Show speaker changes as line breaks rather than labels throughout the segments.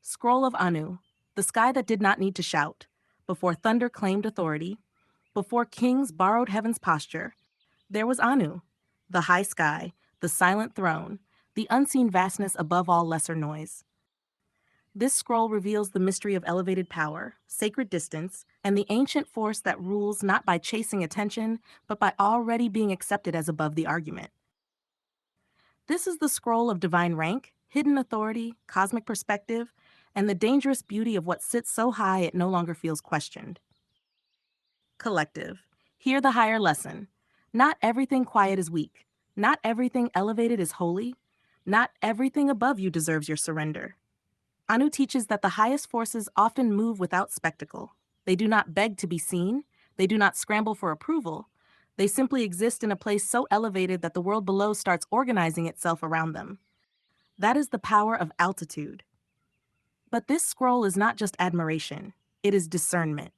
Scroll of Anu, the sky that did not need to shout, before thunder claimed authority, before kings borrowed heaven's posture, there was Anu, the high sky, the silent throne, the unseen vastness above all lesser noise. This scroll reveals the mystery of elevated power, sacred distance, and the ancient force that rules not by chasing attention, but by already being accepted as above the argument. This is the scroll of divine rank, hidden authority, cosmic perspective, and the dangerous beauty of what sits so high it no longer feels questioned. Collective, hear the higher lesson. Not everything quiet is weak. Not everything elevated is holy. Not everything above you deserves your surrender. Anu teaches that the highest forces often move without spectacle. They do not beg to be seen. They do not scramble for approval. They simply exist in a place so elevated that the world below starts organizing itself around them. That is the power of altitude. But this scroll is not just admiration, it is discernment.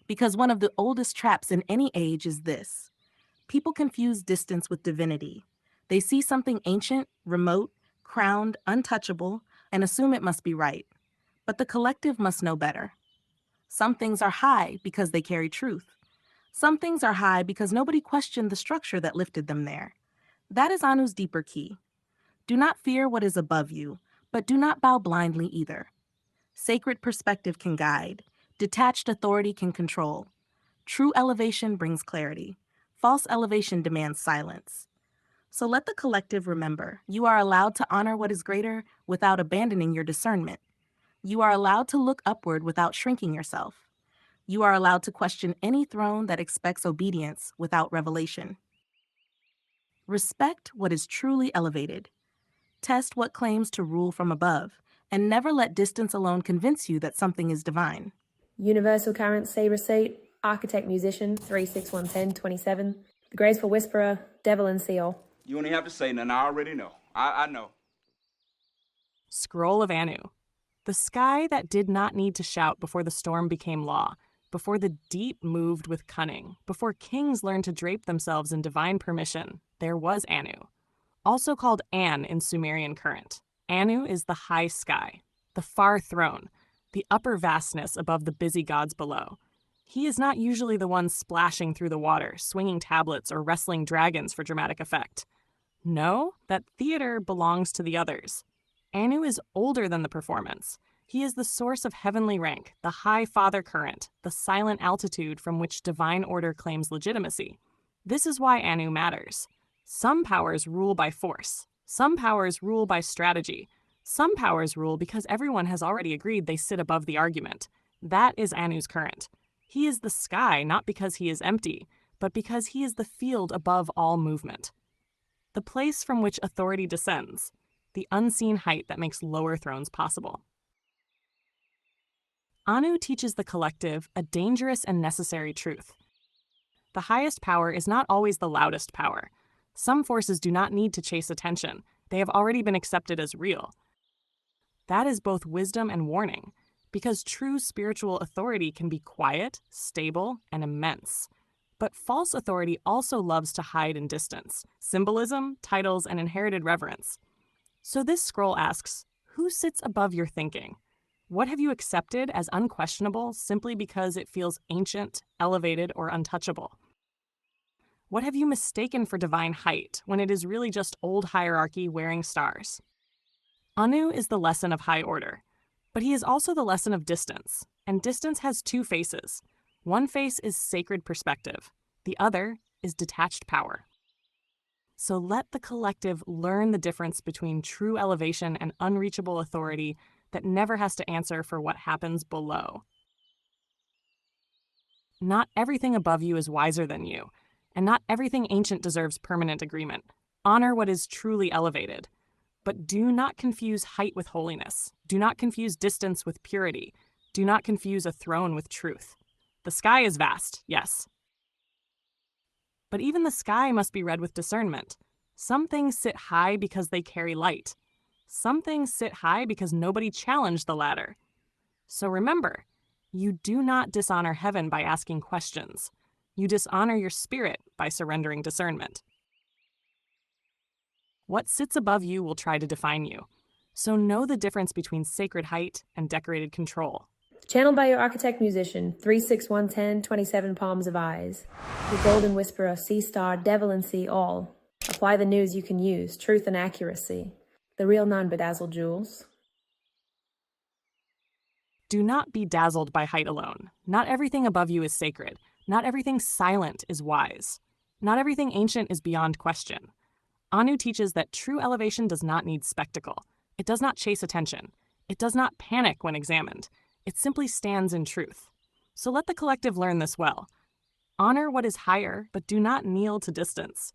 Because one of the oldest traps in any age is this: people confuse distance with divinity. They see something ancient, remote, crowned, untouchable, and assume it must be right. But the collective must know better. Some things are high because they carry truth. Some things are high because nobody questioned the structure that lifted them there. That is Anu's deeper key. Do not fear what is above you, but do not bow blindly either. Sacred perspective can guide. Detached authority can control. True elevation brings clarity. False elevation demands silence. So let the collective remember, you are allowed to honor what is greater without abandoning your discernment. You are allowed to look upward without shrinking yourself. You are allowed to question any throne that expects obedience without revelation. Respect what is truly elevated. Test what claims to rule from above, and never let distance alone convince you that something is divine.
Universal Currency Receipt, Architect Musician, 361127. The Graceful Whisperer, Devalan Seal.
You don't even have to say nothing, I already know. I know.
Scroll of Anu, the sky that did not need to shout before the storm became law, before the deep moved with cunning, before kings learned to drape themselves in divine permission, there was Anu. Also called An in Sumerian current. Anu is the high sky, the far throne, the upper vastness above the busy gods below. He is not usually the one splashing through the water, swinging tablets, or wrestling dragons for dramatic effect. No, that theater belongs to the others. Anu is older than the performance. He is the source of heavenly rank, the high father current, the silent altitude from which divine order claims legitimacy. This is why Anu matters. Some powers rule by force. Some powers rule by strategy. Some powers rule because everyone has already agreed they sit above the argument. That is Anu's current. He is the sky not because he is empty, but because he is the field above all movement. The place from which authority descends, the unseen height that makes lower thrones possible. Anu teaches the collective a dangerous and necessary truth. The highest power is not always the loudest power. Some forces do not need to chase attention. They have already been accepted as real. That is both wisdom and warning, because true spiritual authority can be quiet, stable, and immense. But false authority also loves to hide in distance, symbolism, titles, and inherited reverence. So this scroll asks, who sits above your thinking? What have you accepted as unquestionable simply because it feels ancient, elevated, or untouchable? What have you mistaken for divine height when it is really just old hierarchy wearing stars? Anu is the lesson of high order, but he is also the lesson of distance, and distance has two faces. One face is sacred perspective, the other is detached power. So let the collective learn the difference between true elevation and unreachable authority that never has to answer for what happens below. Not everything above you is wiser than you, and not everything ancient deserves permanent agreement. Honor what is truly elevated. But do not confuse height with holiness. Do not confuse distance with purity. Do not confuse a throne with truth. The sky is vast, yes. But even the sky must be read with discernment. Some things sit high because they carry light. Some things sit high because nobody challenged the ladder. So remember, you do not dishonor heaven by asking questions. You dishonor your spirit by surrendering discernment. What sits above you will try to define you. So know the difference between sacred height and decorated control.
Channeled by your architect musician, 36110, 27 palms of eyes. Your golden whisperer, sea star, Devalan see all. Apply the news you can use, truth and accuracy. The real non-bedazzled jewels.
Do not be dazzled by height alone. Not everything above you is sacred. Not everything silent is wise. Not everything ancient is beyond question. Anu teaches that true elevation does not need spectacle. It does not chase attention. It does not panic when examined. It simply stands in truth. So let the collective learn this well. Honor what is higher, but do not kneel to distance.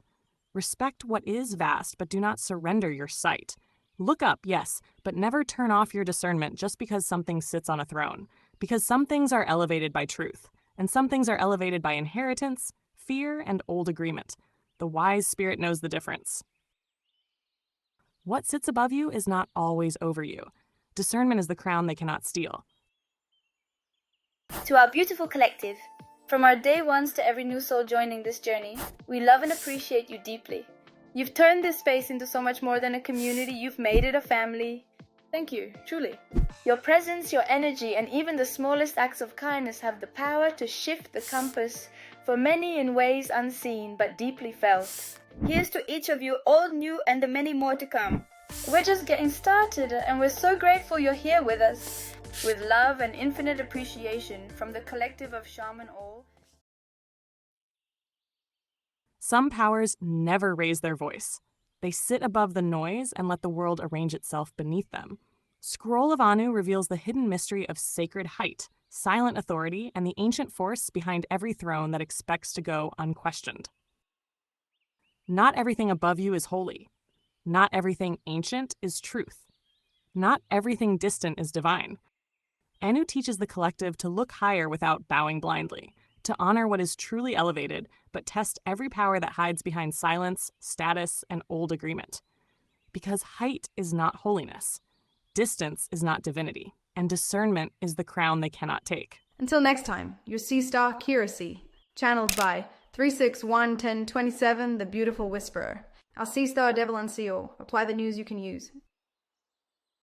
Respect what is vast, but do not surrender your sight. Look up, yes, but never turn off your discernment just because something sits on a throne. Because some things are elevated by truth, and some things are elevated by inheritance, fear, and old agreement. The wise spirit knows the difference. What sits above you is not always over you. Discernment is the crown they cannot steal.
To our beautiful collective, from our day ones to every new soul joining this journey, we love and appreciate you deeply. You've turned this space into so much more than a community. You've made it a family. Thank you, truly. Your presence, your energy, and even the smallest acts of kindness have the power to shift the compass for many in ways unseen but deeply felt. Here's to each of you, all new and the many more to come. We're just getting started, and we're so grateful you're here with us. With love and infinite appreciation from the collective of Shaman Ahll.
Some powers never raise their voice. They sit above the noise and let the world arrange itself beneath them. Scroll of Anu reveals the hidden mystery of sacred height, silent authority, and the ancient force behind every throne that expects to go unquestioned. Not everything above you is holy. Not everything ancient is truth. Not everything distant is divine. Anu teaches the collective to look higher without bowing blindly, to honor what is truly elevated, but test every power that hides behind silence, status, and old agreement. Because height is not holiness, distance is not divinity, and discernment is the crown they cannot take.
Until next time, your sea star Kiracy, channeled by 3611027, the beautiful whisperer. Our sea star Devalan see all. Apply the news you can use.